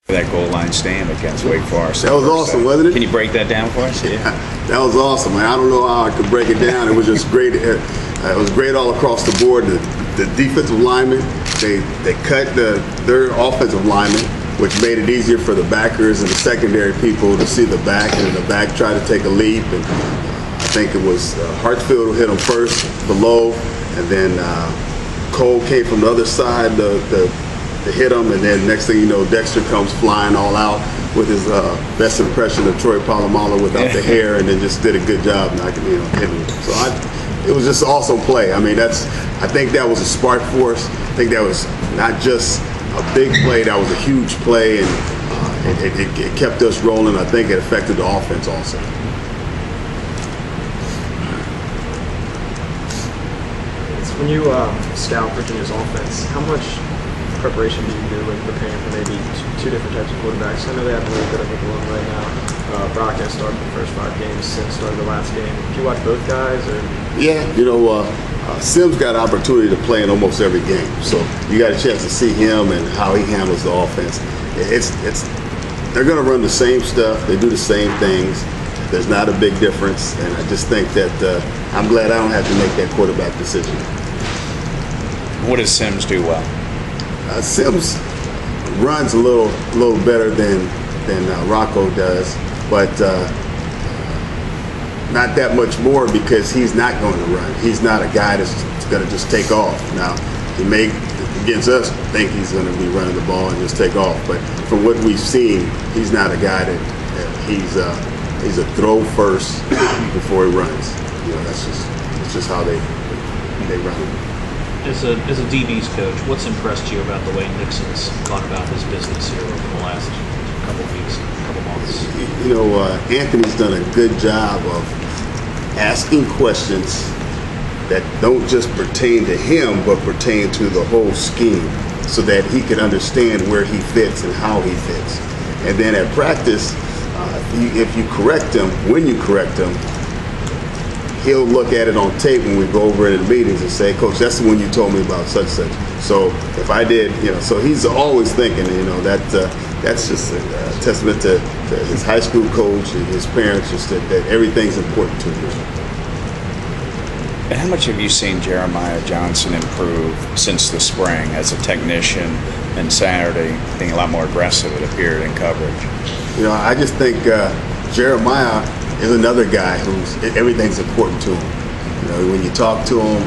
That goal line stand against Wake Forest. That was awesome, wasn't it? Can you break that down for us? Yeah. That was awesome, man. I don't know how I could break it down. It was just great. It was great all across the board. The defensive linemen, they cut their offensive linemen, which made it easier for the backers and the secondary people to see the back, and the back tried to take a leap. And I think it was Hartsfield who hit him first below, and then Cole came from the other side to hit him, and then next thing you know, Dexter comes flying all out with his best impression of Troy Polamalu without the hair, and then just did a good job knocking, hitting him. So it was just an awesome play. I mean, I think that was a spark for us. I think that was not just a big play, that was a huge play, and it kept us rolling. I think it affected the offense also. When you scout Virginia's offense, how much preparation do you do when preparing for maybe two different types of quarterbacks? I know they have a little bit of a bloom right now. Brock has started the first 5 games, Sims started the last game. Do you watch both guys? Or? Yeah, Sims got an opportunity to play in almost every game, so you got a chance to see him and how he handles the offense. They're going to run the same stuff. They do the same things. There's not a big difference, and I just think that I'm glad I don't have to make that quarterback decision. What does Sims do well? Sims runs a little better than Rocco does, but not that much more, because he's not going to run. He's not a guy that's going to just take off. Now, he may, against us, think he's going to be running the ball and just take off, but from what we've seen, he's not a guy that he's a throw first before he runs. That's just how they run. As a DB's coach, what's impressed you about the way Nixon's gone about his business here over the last couple weeks, couple months? Anthony's done a good job of asking questions that don't just pertain to him, but pertain to the whole scheme, so that he can understand where he fits and how he fits. And then at practice, if you correct him, when you correct him, he'll look at it on tape when we go over it in meetings and say, "Coach, that's the one you told me about such such." So if I did, so he's always thinking, that's just a testament to his high school coach and his parents, just that everything's important to him. And how much have you seen Jeremiah Johnson improve since the spring as a technician, and Saturday being a lot more aggressive, it appeared, in coverage? I just think Jeremiah is another guy who's everything's important to him. When you talk to him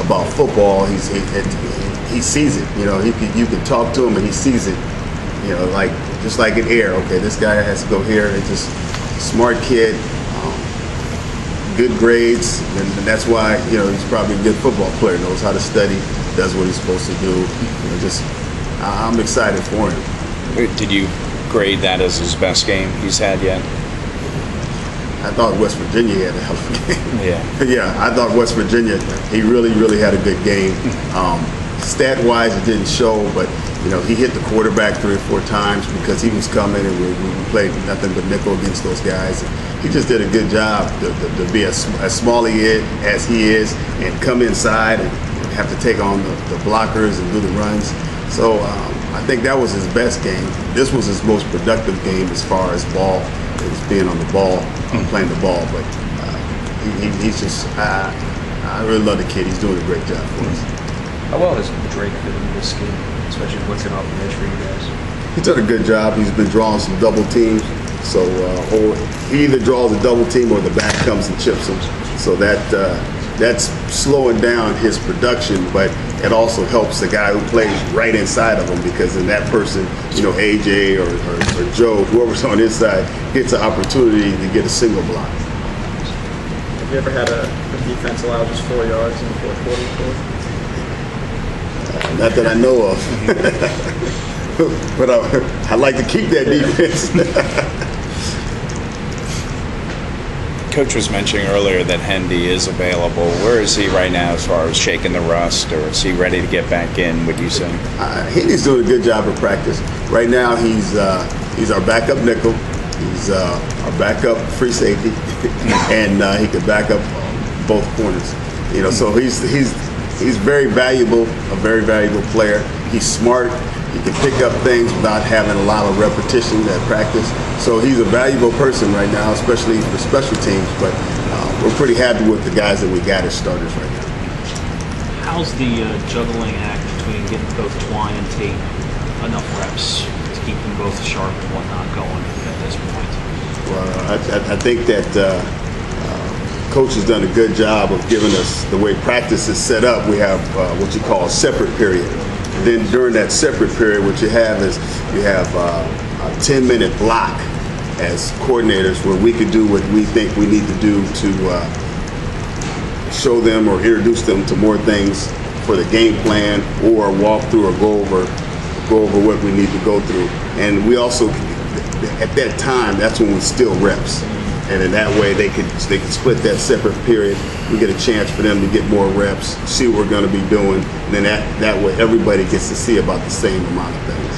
about football, he sees it. You can talk to him and he sees it. Just like in air. Okay, this guy has to go here. It's just a smart kid, good grades, and that's why he's probably a good football player. Knows how to study, does what he's supposed to do. I'm excited for him. Did you grade that as his best game he's had yet? I thought West Virginia had a hell of a game. Yeah. Yeah, I thought West Virginia, he really, really had a good game. Stat-wise, it didn't show, but he hit the quarterback 3 or 4 times because he was coming, and we played nothing but nickel against those guys. And he just did a good job to be as small as he is, and come inside and have to take on the blockers and do the runs. So I think that was his best game. This was his most productive game as far as ball. It was being on the ball, playing the ball. But he's just, I really love the kid. He's doing a great job for us. How well has Drake fit into this scheme, especially blitzing off the edge for you guys? He's done a good job. He's been drawing some double teams. So, or he either draws a double team or the back comes and chips him. So that's slowing down his production, but it also helps the guy who plays right inside of him, because then that person, AJ or Joe, whoever's on his side, gets an opportunity to get a single block. Have you ever had a defense allow just 4 yards in the fourth quarter before? Not that I know of. But I like to keep that defense. Coach was mentioning earlier that Hendy is available. Where is he right now as far as shaking the rust, or is he ready to get back in, would you say? Hendy's doing a good job of practice. Right now he's our backup nickel. He's our backup free safety, and he can back up both corners. So he's very valuable, a very valuable player. He's smart. He can pick up things without having a lot of repetition at practice. So he's a valuable person right now, especially for special teams. But we're pretty happy with the guys that we got as starters right now. How's the juggling act between getting both Twine and Tate enough reps to keep them both sharp and whatnot going at this point? Well, I think that Coach has done a good job of giving us the way practice is set up. We have what you call a separate period. And then during that separate period, what you have is you have a 10-minute block as coordinators where we can do what we think we need to do to show them or introduce them to more things for the game plan, or walk through or go over what we need to go through. And we also, at that time, that's when we steal reps. And in that way, they could split that separate period. We get a chance for them to get more reps, see what we're going to be doing, and then that way everybody gets to see about the same amount of things.